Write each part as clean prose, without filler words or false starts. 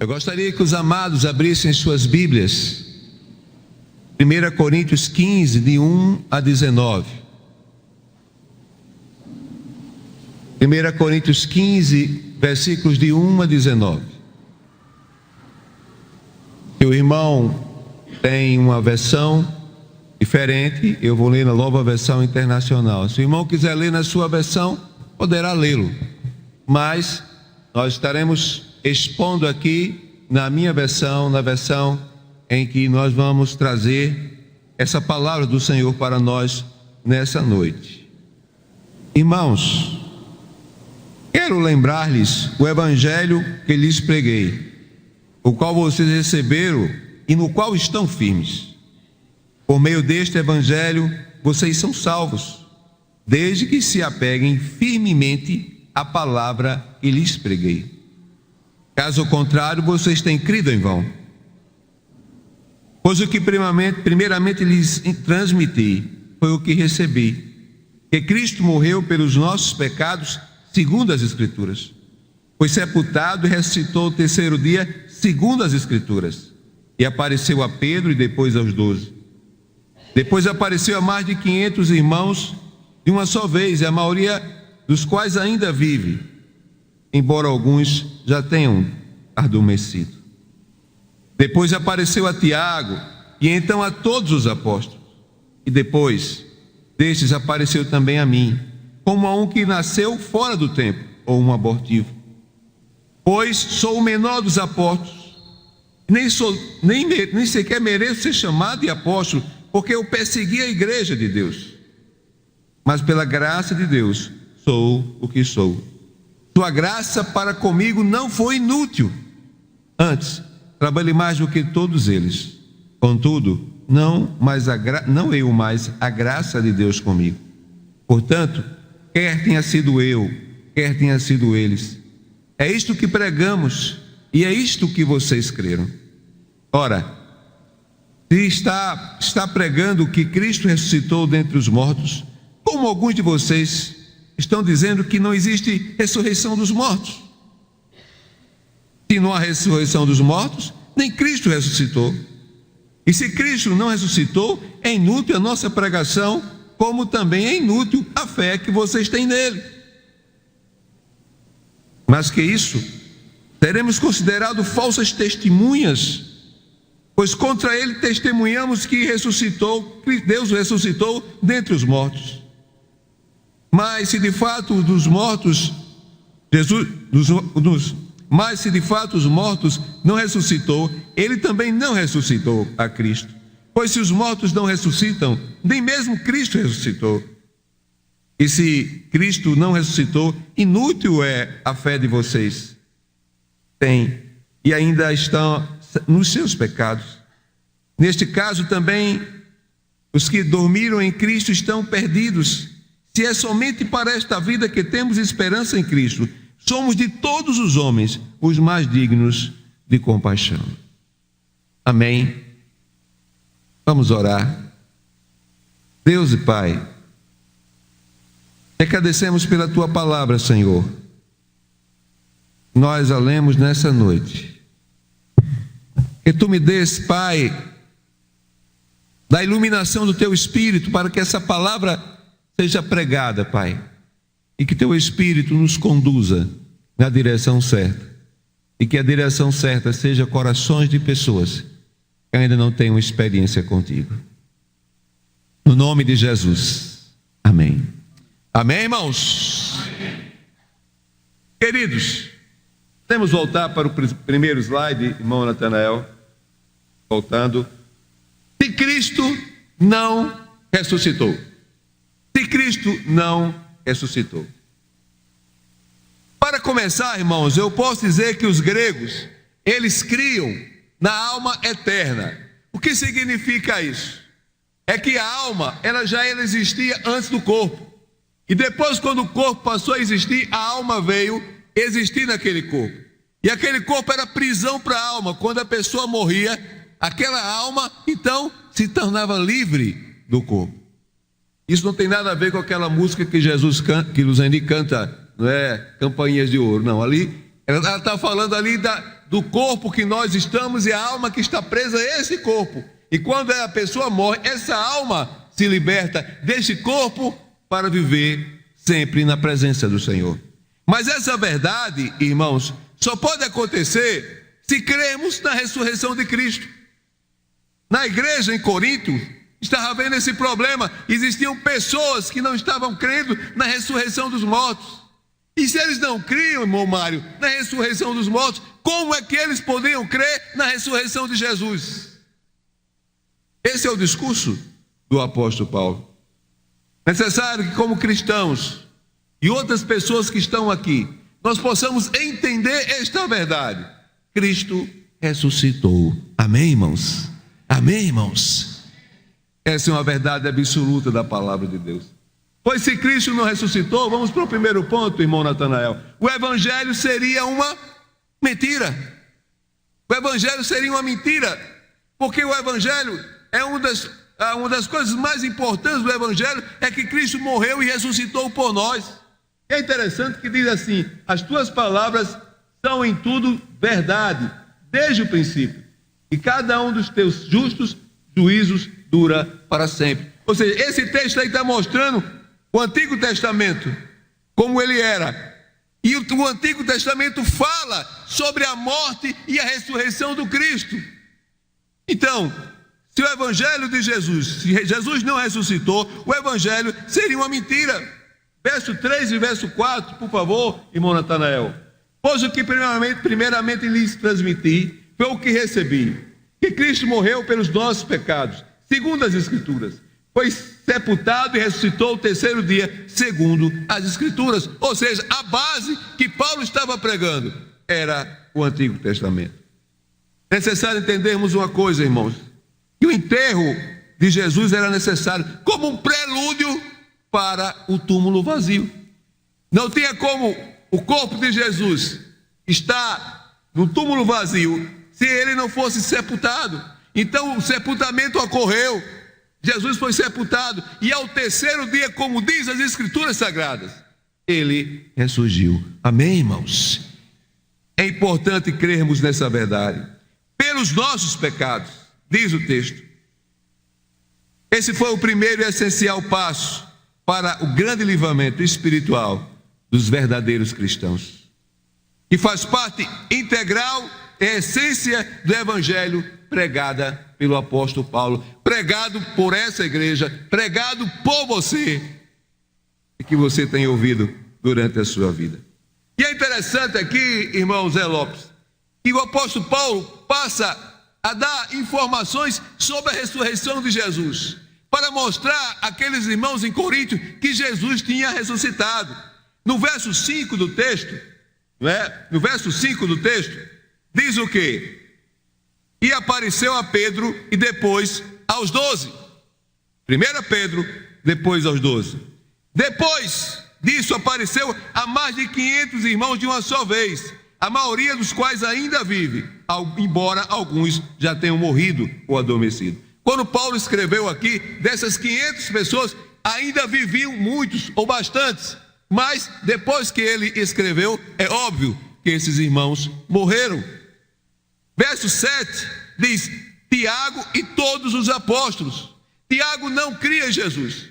Eu gostaria que os amados abrissem suas Bíblias. 1 Coríntios 15, de 1 a 19. 1 Coríntios 15, versículos de 1 a 19. Se o irmão tem uma versão diferente, eu vou ler na Nova Versão Internacional. Se o irmão quiser ler na sua versão, poderá lê-lo. Mas nós estaremos expondo aqui na minha versão, na versão em que nós vamos trazer essa palavra do Senhor para nós nessa noite. Irmãos, quero lembrar-lhes o evangelho que lhes preguei, o qual vocês receberam e no qual estão firmes. Por meio deste evangelho, vocês são salvos, desde que se apeguem firmemente à palavra que lhes preguei. Caso contrário, vocês têm crido em vão. Pois o que primeiramente lhes transmiti foi o que recebi, que Cristo morreu pelos nossos pecados, segundo as Escrituras. Foi sepultado e ressuscitou o terceiro dia, segundo as Escrituras. E apareceu a Pedro e depois aos 12. Depois apareceu a mais de 500 irmãos de uma só vez, e a maioria dos quais ainda vive, embora alguns já tenham adormecido. Depois apareceu a Tiago, e então a todos os apóstolos. E depois destes apareceu também a mim, como a um que nasceu fora do tempo, ou um abortivo. Pois sou o menor dos apóstolos, nem sequer mereço ser chamado de apóstolo, porque eu persegui a igreja de Deus. Mas pela graça de Deus sou o que sou. Sua graça para comigo não foi inútil. Antes, trabalhei mais do que todos eles. Contudo, não eu, mas a graça de Deus comigo. Portanto, quer tenha sido eu, quer tenha sido eles, é isto que pregamos e é isto que vocês creram. Ora, se está pregando que Cristo ressuscitou dentre os mortos, como alguns de vocês estão dizendo que não existe ressurreição dos mortos. Se não há ressurreição dos mortos, nem Cristo ressuscitou. E se Cristo não ressuscitou, é inútil a nossa pregação, como também é inútil a fé que vocês têm nele. Mas que isso, seremos considerados falsas testemunhas, pois contra ele testemunhamos que Deus ressuscitou dentre os mortos. Mas se de fato os mortos não ressuscitou, ele também não ressuscitou a Cristo. Pois se os mortos não ressuscitam, nem mesmo Cristo ressuscitou. E se Cristo não ressuscitou, inútil é a fé de vocês. E ainda estão nos seus pecados. Neste caso também, os que dormiram em Cristo estão perdidos. Se é somente para esta vida que temos esperança em Cristo, somos de todos os homens os mais dignos de compaixão. Amém. Vamos orar. Deus e Pai, te agradecemos pela tua palavra, Senhor. Nós a lemos nessa noite. Que tu me des, Pai, da iluminação do teu Espírito, para que essa palavra seja pregada, Pai, e que teu Espírito nos conduza na direção certa, e que a direção certa seja corações de pessoas que ainda não tenham experiência contigo. No nome de Jesus, amém. Amém, irmãos? Amém. Queridos, podemos voltar para o primeiro slide, irmão Natanael, voltando. Se Cristo não ressuscitou, se Cristo não ressuscitou. Para começar, irmãos, eu posso dizer que os gregos, eles criam na alma eterna. O que significa isso? É que a alma, ela já existia antes do corpo. E depois, quando o corpo passou a existir, a alma veio existir naquele corpo. E aquele corpo era prisão para a alma. Quando a pessoa morria, aquela alma, então, se tornava livre do corpo. Isso não tem nada a ver com aquela música que Jesus canta, que Luzeni canta, não é? Campainhas de ouro. Não, ali, ela está falando ali do corpo que nós estamos e a alma que está presa a esse corpo. E quando a pessoa morre, essa alma se liberta desse corpo para viver sempre na presença do Senhor. Mas essa verdade, irmãos, só pode acontecer se cremos na ressurreição de Cristo. Na igreja em Corinto, estava havendo esse problema. Existiam pessoas que não estavam crendo na ressurreição dos mortos. E se eles não criam, irmão Mário, na ressurreição dos mortos, como é que eles poderiam crer na ressurreição de Jesus? Esse é o discurso do apóstolo Paulo. Necessário que, como cristãos e outras pessoas que estão aqui, nós possamos entender esta verdade. Cristo ressuscitou. Amém, irmãos? Amém, irmãos? Essa é uma verdade absoluta da palavra de Deus. Pois se Cristo não ressuscitou, vamos para o primeiro ponto, irmão Natanael. O evangelho seria uma mentira. O evangelho seria uma mentira, porque o evangelho é uma das coisas mais importantes do evangelho, é que Cristo morreu e ressuscitou por nós. É interessante que diz assim: as tuas palavras são em tudo verdade, desde o princípio, e cada um dos teus justos juízos dura para sempre. Ou seja, esse texto aí está mostrando o Antigo Testamento, como ele era. E o Antigo Testamento fala sobre a morte e a ressurreição do Cristo. Então, se o evangelho de Jesus, se Jesus não ressuscitou, o evangelho seria uma mentira. Verso 3 e verso 4, por favor, irmão Natanael. Pois o que primeiramente lhes transmiti foi o que recebi, que Cristo morreu pelos nossos pecados, segundo as Escrituras. Foi sepultado e ressuscitou o terceiro dia, segundo as Escrituras. Ou seja, a base que Paulo estava pregando era o Antigo Testamento. É necessário entendermos uma coisa, irmãos, que o enterro de Jesus era necessário como um prelúdio para o túmulo vazio. Não tinha como o corpo de Jesus estar no túmulo vazio se ele não fosse sepultado. Então o sepultamento ocorreu, Jesus foi sepultado, e ao terceiro dia, como diz as Escrituras Sagradas, ele ressurgiu. Amém, irmãos? É importante crermos nessa verdade. Pelos nossos pecados, diz o texto. Esse foi o primeiro e essencial passo para o grande livramento espiritual dos verdadeiros cristãos, que faz parte integral e essência do evangelho pregada pelo apóstolo Paulo, pregado por essa igreja, pregado por você, e que você tem ouvido durante a sua vida. E é interessante aqui, irmão Zé Lopes, que o apóstolo Paulo passa a dar informações sobre a ressurreição de Jesus, para mostrar àqueles irmãos em Corinto que Jesus tinha ressuscitado. No verso 5 do texto, no verso 5 do texto, diz o quê? E apareceu a Pedro e depois aos 12. 1 Pedro, depois aos 12. Depois disso apareceu a mais de 500 irmãos de uma só vez, a maioria dos quais ainda vive, embora alguns já tenham morrido ou adormecido. Quando Paulo escreveu aqui, dessas 500 pessoas, ainda viviam muitos ou bastantes, mas depois que ele escreveu, é óbvio que esses irmãos morreram. Verso 7 diz: Tiago e todos os apóstolos. Tiago não cria em Jesus.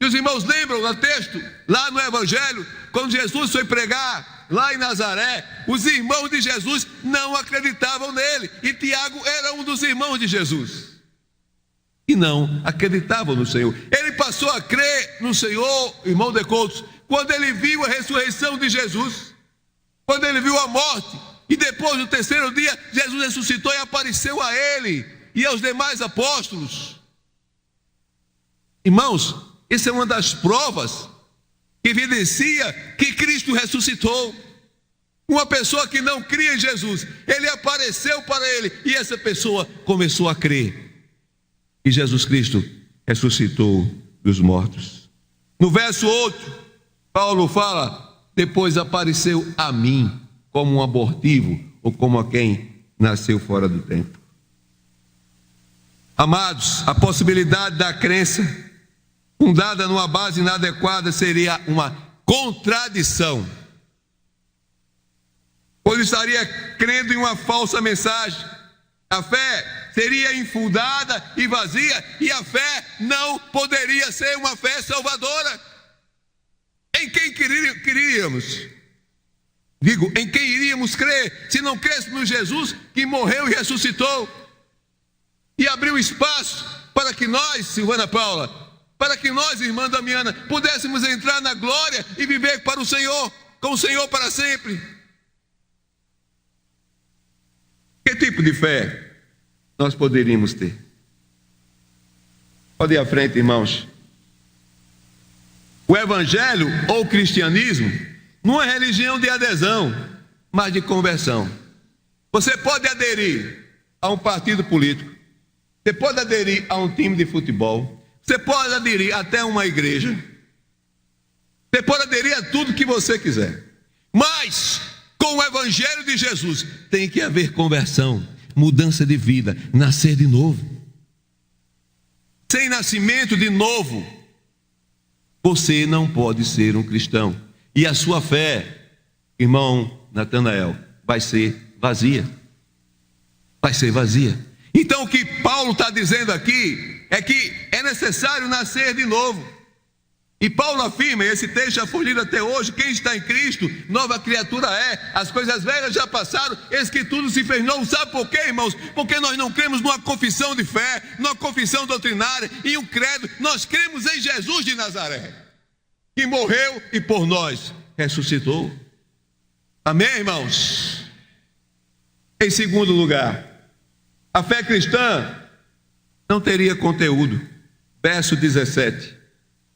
E os irmãos lembram do texto, lá no Evangelho, quando Jesus foi pregar lá em Nazaré, os irmãos de Jesus não acreditavam nele, e Tiago era um dos irmãos de Jesus, e não acreditavam no Senhor. Ele passou a crer no Senhor, irmão de Coutos, quando ele viu a ressurreição de Jesus, quando ele viu a morte, e depois no terceiro dia, Jesus ressuscitou e apareceu a ele e aos demais apóstolos. Irmãos, essa é uma das provas que evidencia que Cristo ressuscitou. Uma pessoa que não cria em Jesus, ele apareceu para ele, e essa pessoa começou a crer que Jesus Cristo ressuscitou dos mortos. No verso 8, Paulo fala: depois apareceu a mim, como um abortivo, ou como a quem nasceu fora do tempo. Amados, a possibilidade da crença fundada numa base inadequada seria uma contradição pois estaria crendo em uma falsa mensagem. A fé seria infundada e vazia, e a fé não poderia ser uma fé salvadora. Em quem queríamos? Digo, em quem iríamos crer se não crêssemos no Jesus que morreu e ressuscitou e abriu espaço para que nós, Silvana Paula, para que nós, irmã Damiana, pudéssemos entrar na glória e viver para o Senhor, com o Senhor para sempre? Que tipo de fé nós poderíamos ter? Pode ir à frente, irmãos. O evangelho ou cristianismo não é religião de adesão, mas de conversão. Você pode aderir a um partido político, você pode aderir a um time de futebol, você pode aderir até uma igreja, você pode aderir a tudo que você quiser, mas com o evangelho de Jesus tem que haver conversão, mudança de vida, nascer de novo. Sem nascimento de novo, você não pode ser um cristão. E a sua fé, irmão Natanael, vai ser vazia. Vai ser vazia. Então o que Paulo está dizendo aqui é que é necessário nascer de novo. E Paulo afirma, e esse texto já foi lido até hoje: quem está em Cristo, nova criatura é, as coisas velhas já passaram, eis que tudo se fez novo. Sabe por quê, irmãos? Porque nós não cremos numa confissão de fé, numa confissão doutrinária, em um credo. Nós cremos em Jesus de Nazaré, que morreu e por nós ressuscitou. Amém, irmãos? Em segundo lugar, a fé cristã não teria conteúdo. Verso 17.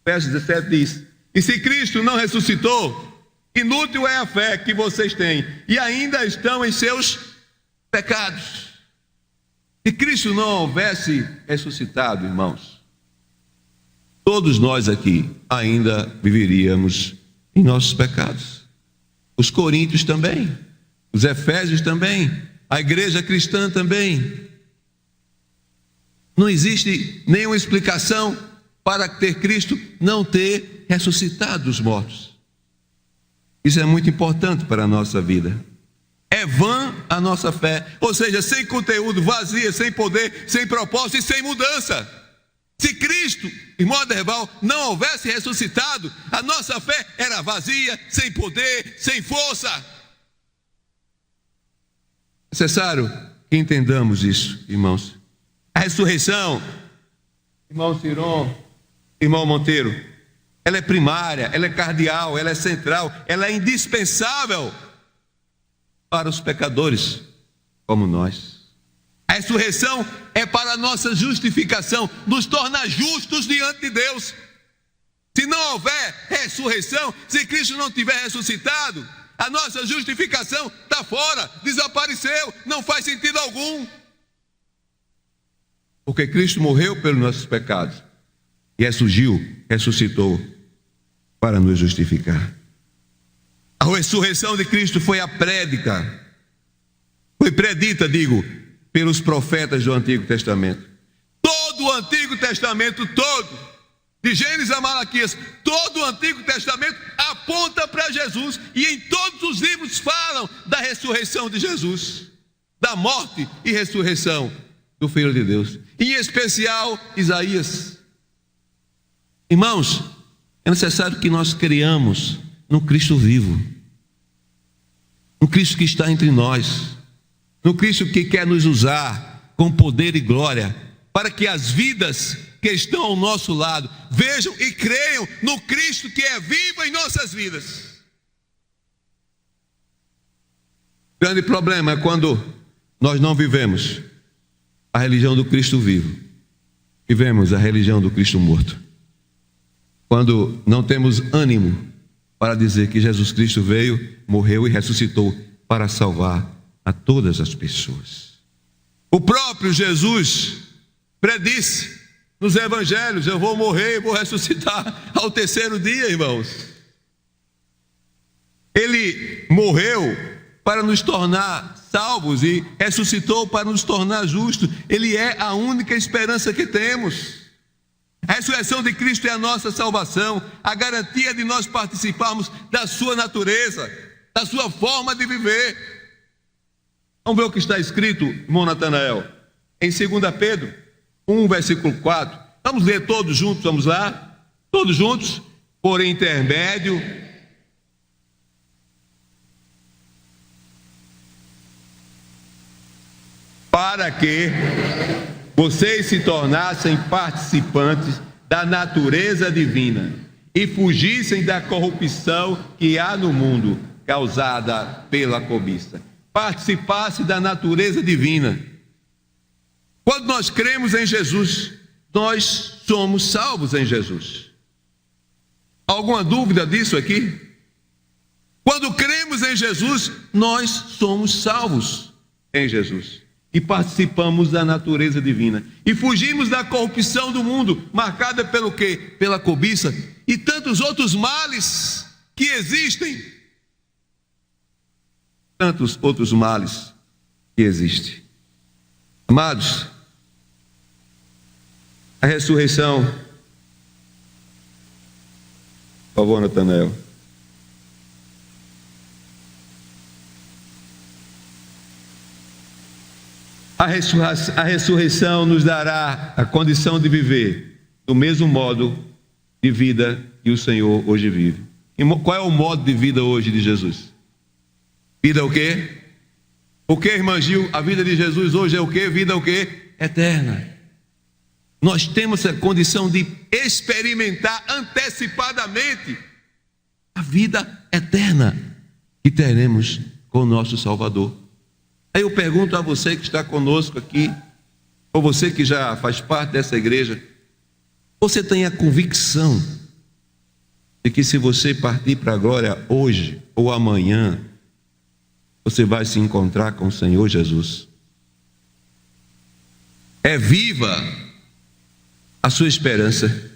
Verso 17 diz: e se Cristo não ressuscitou, inútil é a fé que vocês têm, e ainda estão em seus pecados. Se Cristo não houvesse ressuscitado, irmãos, todos nós aqui ainda viveríamos em nossos pecados. Os coríntios também, os efésios também, a igreja cristã também. Não existe nenhuma explicação para ter Cristo não ter ressuscitado dos mortos. Isso é muito importante para a nossa vida. É vã a nossa fé, ou seja, sem conteúdo, vazia, sem poder, sem propósito e sem mudança. Se Cristo, irmão Aderval, não houvesse ressuscitado, a nossa fé era vazia, sem poder, sem força. É necessário que entendamos isso, irmãos. A ressurreição, irmão Ciron, irmão Monteiro, ela é primária, ela é cardeal, ela é central, ela é indispensável para os pecadores como nós. A ressurreição é para a nossa justificação, nos torna justos diante de Deus. Se não houver ressurreição, se Cristo não tiver ressuscitado, a nossa justificação está fora, desapareceu, não faz sentido algum. Porque Cristo morreu pelos nossos pecados e ressuscitou para nos justificar. A ressurreição de Cristo foi a prédica, foi predita, pelos profetas do Antigo Testamento. Todo o Antigo Testamento, todo, de Gênesis a Malaquias, todo o Antigo Testamento aponta para Jesus, e em todos os livros falam da ressurreição de Jesus, da morte e ressurreição do Filho de Deus, em especial Isaías. Irmãos, é necessário que nós creiamos no Cristo vivo, no Cristo que está entre nós, no Cristo que quer nos usar com poder e glória, para que as vidas que estão ao nosso lado vejam e creiam no Cristo que é vivo em nossas vidas. O grande problema é quando nós não vivemos a religião do Cristo vivo, vivemos a religião do Cristo morto. Quando não temos ânimo para dizer que Jesus Cristo veio, morreu e ressuscitou para salvar a todas as pessoas. O próprio Jesus predisse nos evangelhos: eu vou morrer e vou ressuscitar ao terceiro dia, irmãos. Ele morreu para nos tornar salvos e ressuscitou para nos tornar justos. Ele é a única esperança que temos. A ressurreição de Cristo é a nossa salvação, a garantia de nós participarmos da sua natureza, da sua forma de viver. Vamos ver o que está escrito, irmão Natanael, em 2 Pedro 1, versículo 4. Vamos ler todos juntos, vamos lá? Todos juntos? Por intermédio para que vocês se tornassem participantes da natureza divina e fugissem da corrupção que há no mundo, causada pela cobiça. Participasse da natureza divina. Quando nós cremos em Jesus, nós somos salvos em Jesus. Alguma dúvida disso aqui? Quando cremos em Jesus, nós somos salvos em Jesus. E participamos da natureza divina. E fugimos da corrupção do mundo, marcada pelo quê? Pela cobiça e tantos outros males que existem. Tantos outros males que existem. Amados, a ressurreição, por favor, Natanael. A ressurreição nos dará a condição de viver do mesmo modo de vida que o Senhor hoje vive. E qual é o modo de vida hoje de Jesus? Vida o quê? O que, irmã Gil? A vida de Jesus hoje é o quê? Vida o quê? Eterna. Nós temos a condição de experimentar antecipadamente a vida eterna que teremos com o nosso Salvador. Aí eu pergunto a você que está conosco aqui, ou você que já faz parte dessa igreja, você tem a convicção de que se você partir para a glória hoje ou amanhã, você vai se encontrar com o Senhor Jesus? É viva a sua esperança.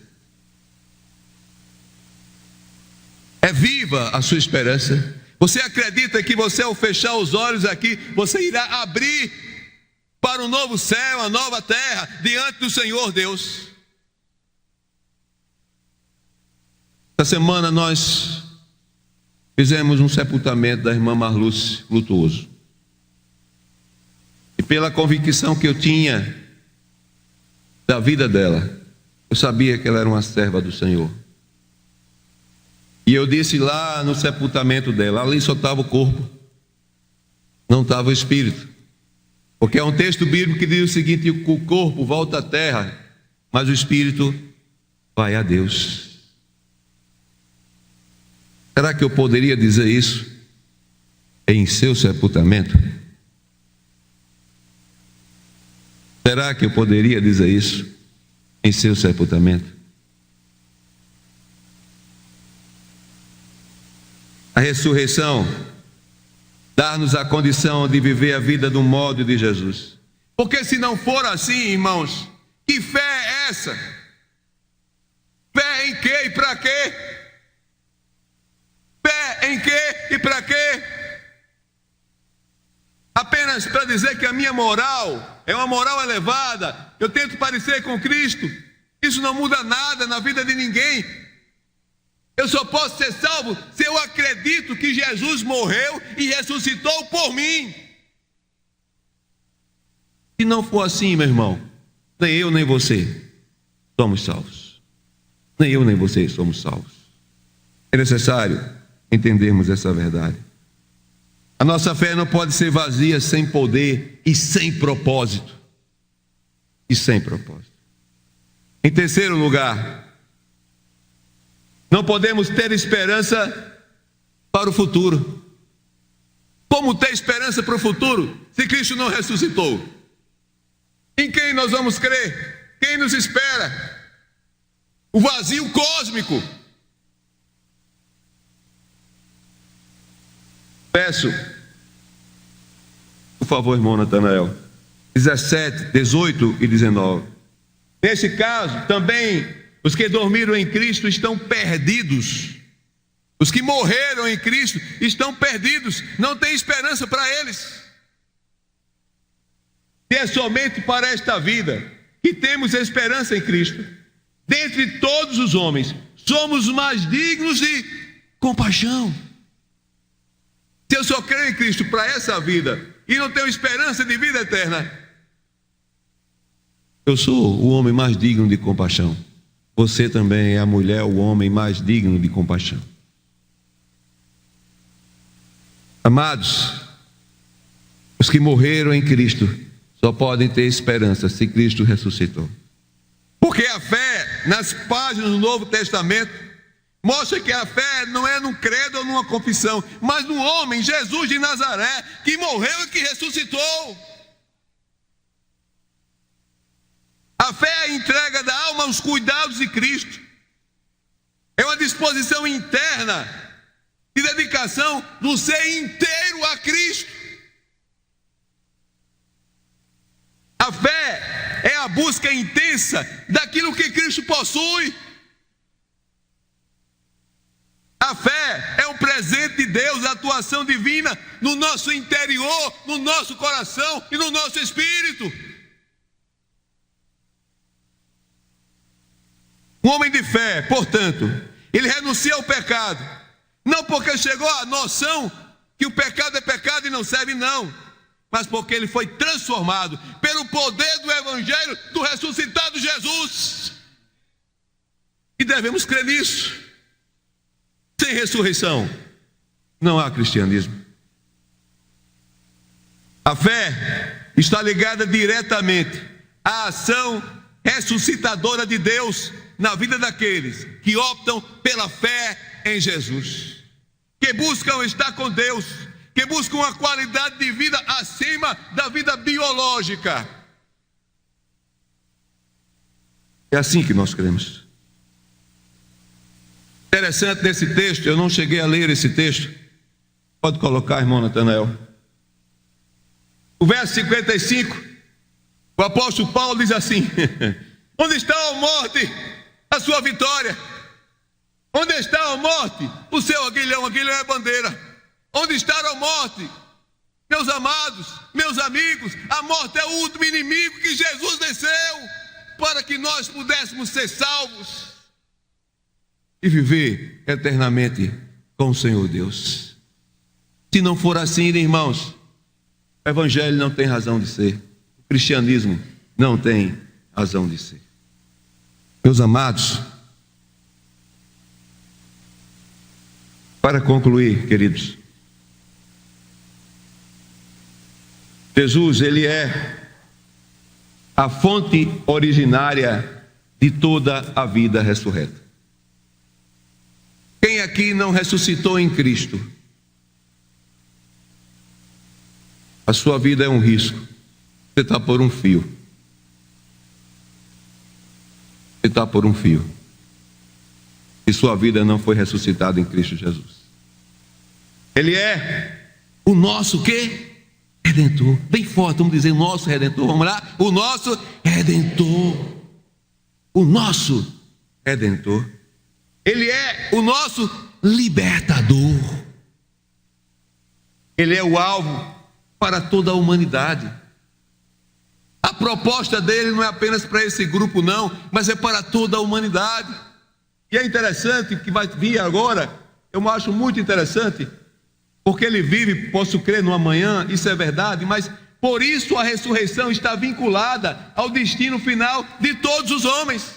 É viva a sua esperança. Você acredita que você, ao fechar os olhos aqui, você irá abrir para um novo céu, uma nova terra, diante do Senhor Deus? Essa semana nós fizemos um sepultamento da irmã Marluce Lutuoso. E pela convicção que eu tinha da vida dela, eu sabia que ela era uma serva do Senhor. E eu disse lá no sepultamento dela, ali só estava o corpo, não estava o espírito. Porque é um texto bíblico que diz o seguinte: o corpo volta à terra, mas o espírito vai a Deus. Será que eu poderia dizer isso em seu sepultamento? Será que eu poderia dizer isso em seu sepultamento? A ressurreição dá-nos a condição de viver a vida do modo de Jesus. Porque se não for assim, irmãos, que fé é essa? Fé em quê e para quê? Fé em quê e para quê? Apenas para dizer que a minha moral é uma moral elevada, eu tento parecer com Cristo. Isso não muda nada na vida de ninguém. Eu só posso ser salvo se eu acredito que Jesus morreu e ressuscitou por mim. Se não for assim, meu irmão, nem eu nem você somos salvos. Nem eu nem você somos salvos. É necessário entendermos essa verdade. A nossa fé não pode ser vazia, sem poder e sem propósito. E sem propósito. Em terceiro lugar, não podemos ter esperança para o futuro. Como ter esperança para o futuro se Cristo não ressuscitou? Em quem nós vamos crer? Quem nos espera? O vazio cósmico. Peço, por favor, irmão Natanael, 17, 18 e 19. Nesse caso, também os que dormiram em Cristo estão perdidos. Os que morreram em Cristo estão perdidos. Não tem esperança para eles. E é somente para esta vida que temos esperança em Cristo. Dentre todos os homens, somos mais dignos de compaixão. Se eu só creio em Cristo para essa vida, e não tenho esperança de vida eterna. Eu sou o homem mais digno de compaixão. Você também é a mulher, o homem mais digno de compaixão. Amados, os que morreram em Cristo só podem ter esperança se Cristo ressuscitou. Porque a fé, nas páginas do Novo Testamento, mostra que a fé não é num credo ou numa confissão, mas no homem, Jesus de Nazaré, que morreu e que ressuscitou. A fé é a entrega da alma aos cuidados de Cristo. É uma disposição interna de dedicação do ser inteiro a Cristo. A fé é a busca intensa daquilo que Cristo possui. A fé é o presente de Deus, a atuação divina no nosso interior, no nosso coração e no nosso espírito. Um homem de fé, portanto, ele renuncia ao pecado, não porque chegou à noção que o pecado é pecado e não serve, não, mas porque ele foi transformado pelo poder do Evangelho do ressuscitado Jesus. E devemos crer nisso. Sem ressurreição, não há cristianismo. A fé está ligada diretamente à ação ressuscitadora de Deus na vida daqueles que optam pela fé em Jesus, que buscam estar com Deus, que buscam uma qualidade de vida acima da vida biológica. É assim que nós cremos. Interessante nesse texto, eu não cheguei a ler esse texto. Pode colocar, irmão Natanael. O verso 55, o apóstolo Paulo diz assim: onde está a morte, a sua vitória? Onde está a morte, o seu aguilhão? Aguilhão é bandeira. Onde está a morte? Meus amados, meus amigos, a morte é o último inimigo que Jesus venceu para que nós pudéssemos ser salvos e viver eternamente com o Senhor Deus. Se não for assim, irmãos, o Evangelho não tem razão de ser, o cristianismo não tem razão de ser. Meus amados, para concluir, queridos, Jesus, ele é a fonte originária de toda a vida ressurreta. Quem aqui não ressuscitou em Cristo? A sua vida é um risco. Você está por um fio. Você está por um fio. E sua vida não foi ressuscitada em Cristo Jesus. Ele é o nosso quê? Redentor. Bem forte, vamos dizer, o nosso Redentor. Vamos lá? O nosso Redentor. O nosso Redentor. Ele é o nosso libertador. Ele é o alvo para toda a humanidade. A proposta dele não é apenas para esse grupo, não, mas é para toda a humanidade. E é interessante que vai vir agora, eu acho muito interessante, porque ele vive, posso crer no amanhã, isso é verdade, mas por isso a ressurreição está vinculada ao destino final de todos os homens.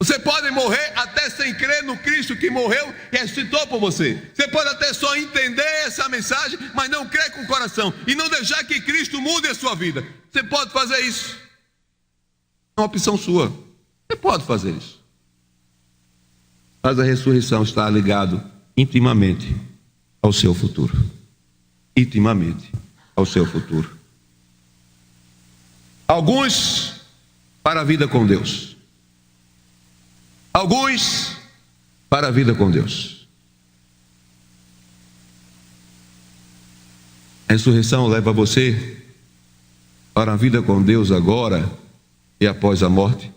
Você pode morrer até sem crer no Cristo que morreu e ressuscitou por você. Você pode até só entender essa mensagem, mas não crer com o coração e não deixar que Cristo mude a sua vida. Você pode fazer isso. É uma opção sua. Você pode fazer isso. Mas a ressurreição está ligado intimamente ao seu futuro. Intimamente ao seu futuro. Alguns para a vida com Deus. Alguns para a vida com Deus. A ressurreição leva você para a vida com Deus agora e após a morte.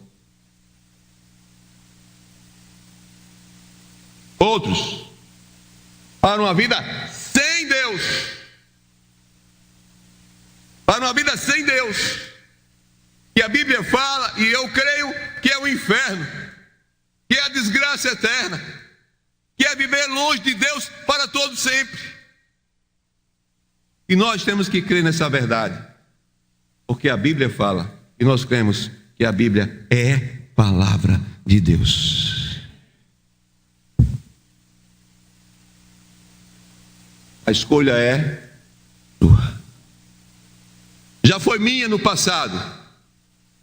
Outros para uma vida sem Deus. Para uma vida sem Deus. E a Bíblia fala, e eu creio que é o inferno, que é a desgraça eterna, que é viver longe de Deus para todo sempre. E nós temos que crer nessa verdade, porque a Bíblia fala, e nós cremos que a Bíblia é palavra de Deus. A escolha é tua. Já foi minha no passado,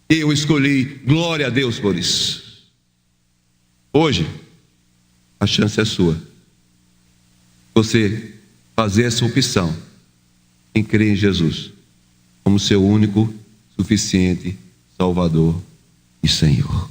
eu escolhi, glória a Deus por isso. Hoje, a chance é sua. Você fazer essa opção em crer em Jesus como seu único, suficiente Salvador e Senhor.